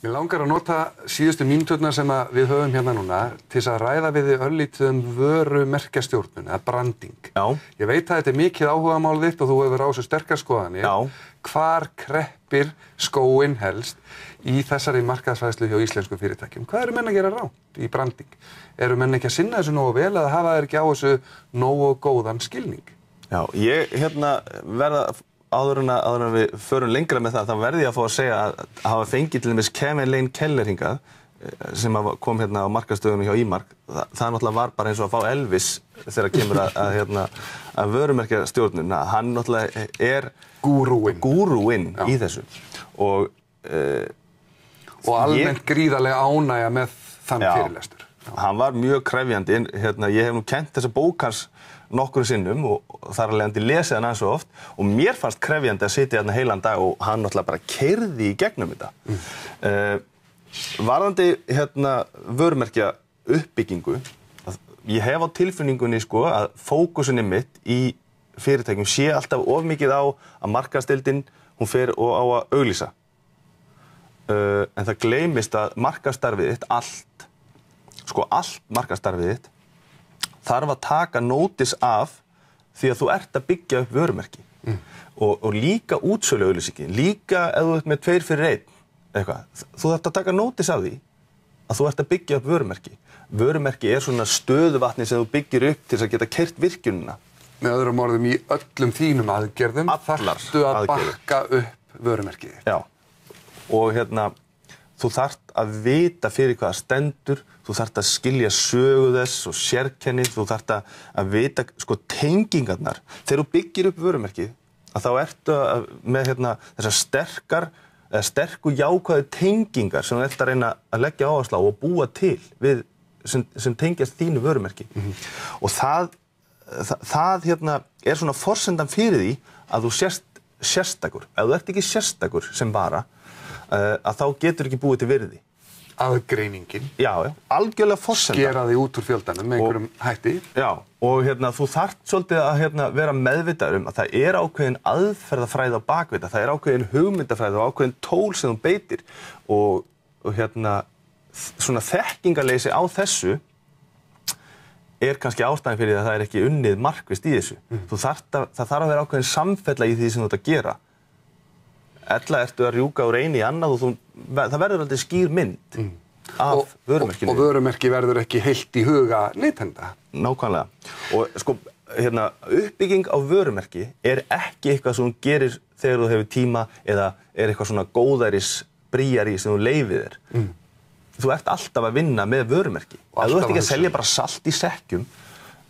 Mér langar að nota síðustu mínúturnar sem við höfum hérna núna til þess að ræða við þig örlítið vörumerkjastjórnun eða branding. Já. Ég veit að þetta mikið áhugamál þitt og þú hefur á þessu sterkar skoðanir. Já. Hvar kreppir skóinn helst í þessari markaðsfræðslu hjá íslenskum fyrirtækjum? Hvað eru menn að gera rátt í branding? Eru menn ekki að sinna þessu nógu vel eða hafa þeir ekki á þessu nógu góðan skilning? Já, ég verða áður en við förum lengra með það, þá verði ég að fá að segja að hafa fengið til dæmis Kevin Lane Keller hingað sem kom hérna á markaðsstöðunum hjá Ímark. Það náttúrulega var bara eins og að fá Elvis þegar kemur að vörumerkjastjórnun. Hann náttúrulega er gúrúinn í þessu. Og almennt gríðarlega ánægja með þann fyrirlestur. Hann var mjög krefjandi. Ég hef nú kennt þessa bók hans nokkrum sinnum og þar af leiðandi lesið hann svo oft og mér fannst krefjandi að sitja hérna heilan dag og hann náttúrulega bara keyrði í gegnum þetta. Varðandi vörumerkja uppbyggingu, ég hef á tilfinningunni að fókusinni mitt í fyrirtækjum sé alltaf of mikið á að markaðsdeildin hún fer og á að auglýsa. En það gleymist að markaðsstarfið þitt allt markaðsstarfið þitt þarf að taka nótis af því að þú ert að byggja upp vörumerki. Og líka útsöluauglýsingin, líka ef þú ert með 2 fyrir 1 eitthvað, þú þarft að taka nótis af því að þú ert að byggja upp vörumerki. Vörumerki er svona stöðuvatni sem þú byggir upp til þess að geta keyrt virkjunina. Með öðrum orðum í öllum þínum aðgerðum þarftu að bakka upp vörumerkið. Já. Og þú þarft að vita fyrir hvað það stendur, þú þarft að skilja sögu þess og sérkenni, þú þarft að vita tengingarnar. Þegar þú byggir upp vörumerkið, þá ertu með þessar sterku jákvæðu tengingar sem þú ert að reyna að leggja áherslu á og búa til við sem tengjast þínu vörumerki. Og það er svona forsendan fyrir því að þú sést sérstakur. Ef þú ert ekki sérstakur sem vara, að þá getur ekki búið til virði. Aðgreiningin. Já, algjörlega forsenda. Skera því út úr fjöldanum með einhverjum hætti. Já, og þú þarft svolítið að vera meðvitaður að það er ákveðin aðferðafræði á bakvið það er ákveðin hugmyndafræði og ákveðin tól sem þú beitir og svona þekkingarleysi á þessu er kannski ástæðan fyrir að það er ekki unnið markvisst í þessu. Það þarf að vera ákveðin samfella í því sem þú ert að gera. Ella ertu að rjúka úr einu í annað og það verður aldrei skýr mynd af vörumerkinu. Og vörumerki verður ekki heilt í huga neytenda. Nákvæmlega. Og uppbygging á vörumerki er ekki eitthvað sem þú gerir þegar þú hefur tíma eða er eitthvað svona góðæris bríari sem þú leyfir þér. Þú ert alltaf að vinna með vörumerki. Ef þú ert ekki að selja bara salt í sekkjum,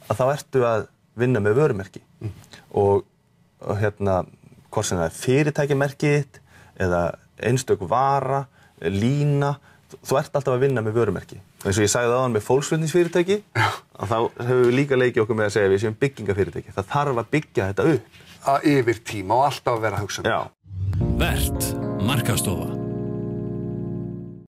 þá ertu að vinna með vörumerki. Og hvort sem það er fyrirtækjamerkið þitt eða einstök vara, lína, þú ert alltaf að vinna með vörumerki. Eins og ég sagði áðan með fólksflutningsfyrirtæki, þá höfum við líka leikið okkur með að segja að við séum byggingafyrirtæki. Það þarf að byggja þetta upp. Yfir tíma og alltaf að vera að hugsa. Já. Vert markaðsstofa.